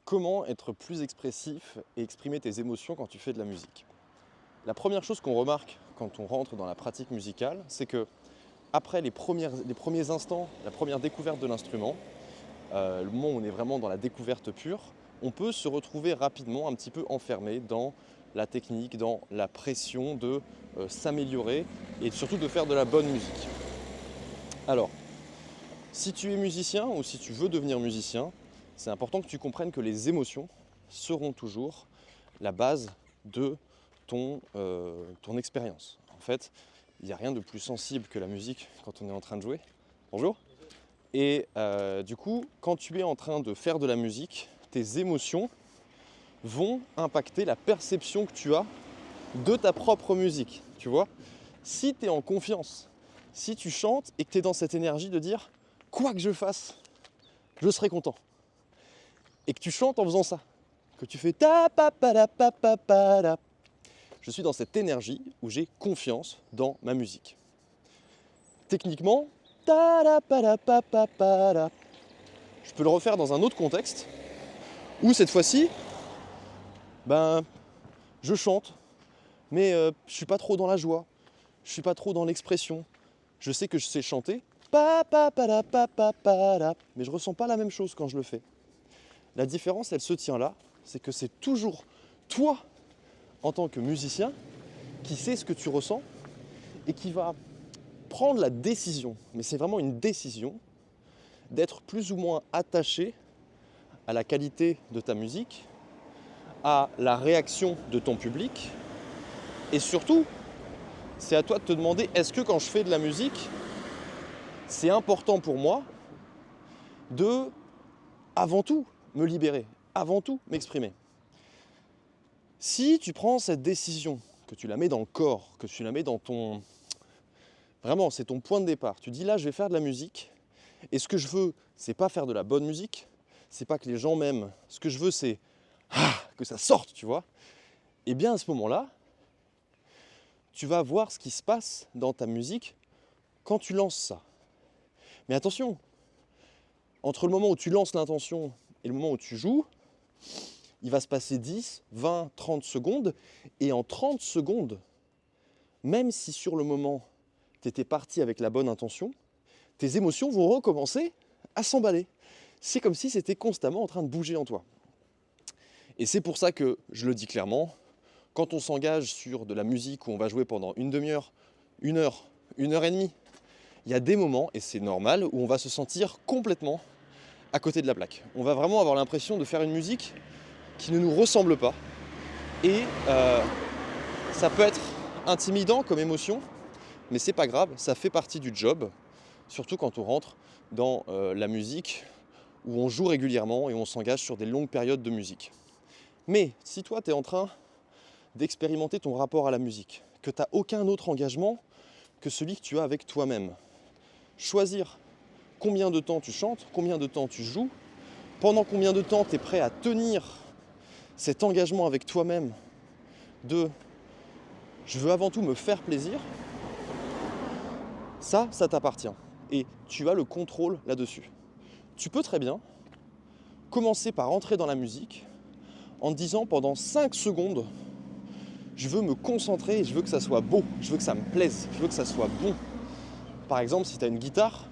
Comment être plus expressif et exprimer tes émotions quand tu fais de la musique? La première chose qu'on remarque quand on rentre dans la pratique musicale, c'est que après les premiers instants, la première découverte de l'instrument, le moment où on est vraiment dans la découverte pure, on peut se retrouver rapidement un petit peu enfermé dans la technique, dans la pression de s'améliorer et surtout de faire de la bonne musique. Alors, si tu es musicien ou si tu veux devenir musicien, c'est important que tu comprennes que les émotions seront toujours la base de ton expérience. En fait, il n'y a rien de plus sensible que la musique quand on est en train de jouer. Bonjour. Et du coup, quand tu es en train de faire de la musique, tes émotions vont impacter la perception que tu as de ta propre musique. Tu vois, si tu es en confiance, si tu chantes et que tu es dans cette énergie de dire quoi que je fasse, je serai content. Et que tu chantes en faisant ça, que tu fais ta pa pa la pa pa pa la. Je suis dans cette énergie où j'ai confiance dans ma musique. Techniquement, ta la pa la pa pa pa la. Je peux le refaire dans un autre contexte où cette fois-ci, je chante, mais je suis pas trop dans la joie, je suis pas trop dans l'expression. Je sais que je sais chanter, pa pa pa la pa pa pa la, mais je ressens pas la même chose quand je le fais. La différence, elle se tient là, c'est que c'est toujours toi, en tant que musicien, qui sait ce que tu ressens et qui va prendre la décision, mais c'est vraiment une décision, d'être plus ou moins attaché à la qualité de ta musique, à la réaction de ton public, et surtout, c'est à toi de te demander, est-ce que quand je fais de la musique, c'est important pour moi de, avant tout, me libérer, avant tout, m'exprimer. Si tu prends cette décision, que tu la mets dans le corps, que tu la mets dans ton... Vraiment, c'est ton point de départ. Tu dis là, je vais faire de la musique, et ce que je veux, c'est pas faire de la bonne musique, c'est pas que les gens m'aiment. Ce que je veux, c'est que ça sorte, tu vois. Et bien à ce moment-là, tu vas voir ce qui se passe dans ta musique quand tu lances ça. Mais attention, entre le moment où tu lances l'intention et le moment où tu joues, il va se passer 10, 20, 30 secondes. Et en 30 secondes, même si sur le moment, tu étais parti avec la bonne intention, tes émotions vont recommencer à s'emballer. C'est comme si c'était constamment en train de bouger en toi. Et c'est pour ça que je le dis clairement, quand on s'engage sur de la musique où on va jouer pendant une demi-heure, une heure et demie, il y a des moments, et c'est normal, où on va se sentir complètement à côté de la plaque. On va vraiment avoir l'impression de faire une musique qui ne nous ressemble pas. Et ça peut être intimidant comme émotion, mais c'est pas grave, ça fait partie du job, surtout quand on rentre dans la musique où on joue régulièrement et on s'engage sur des longues périodes de musique. Mais si toi, tu es en train d'expérimenter ton rapport à la musique, que tu n'as aucun autre engagement que celui que tu as avec toi-même, choisir combien de temps tu chantes, combien de temps tu joues, pendant combien de temps tu es prêt à tenir cet engagement avec toi-même de « je veux avant tout me faire plaisir », ça t'appartient. Et tu as le contrôle là-dessus. Tu peux très bien commencer par entrer dans la musique en te disant pendant 5 secondes, je veux me concentrer et je veux que ça soit beau, je veux que ça me plaise, je veux que ça soit bon. Par exemple, si tu as une guitare,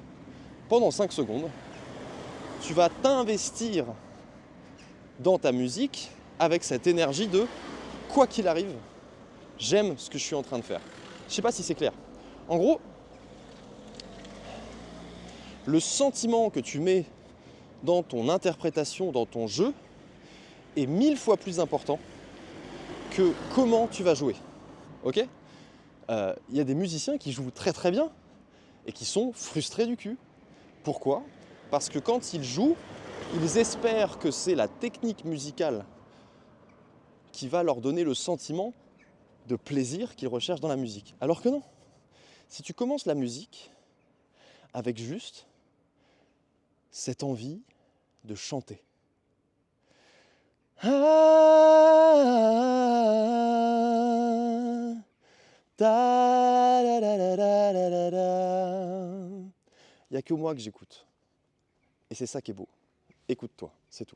pendant 5 secondes, tu vas t'investir dans ta musique avec cette énergie de quoi qu'il arrive, j'aime ce que je suis en train de faire. Je ne sais pas si c'est clair. En gros, le sentiment que tu mets dans ton interprétation, dans ton jeu, est 1000 fois plus important que comment tu vas jouer. Ok ? Y a des musiciens qui jouent très très bien et qui sont frustrés du cul. Pourquoi ? Parce que quand ils jouent, ils espèrent que c'est la technique musicale qui va leur donner le sentiment de plaisir qu'ils recherchent dans la musique. Alors que non. Si tu commences la musique avec juste cette envie de chanter. Il n'y a que moi que j'écoute. Et c'est ça qui est beau. Écoute-toi, c'est tout.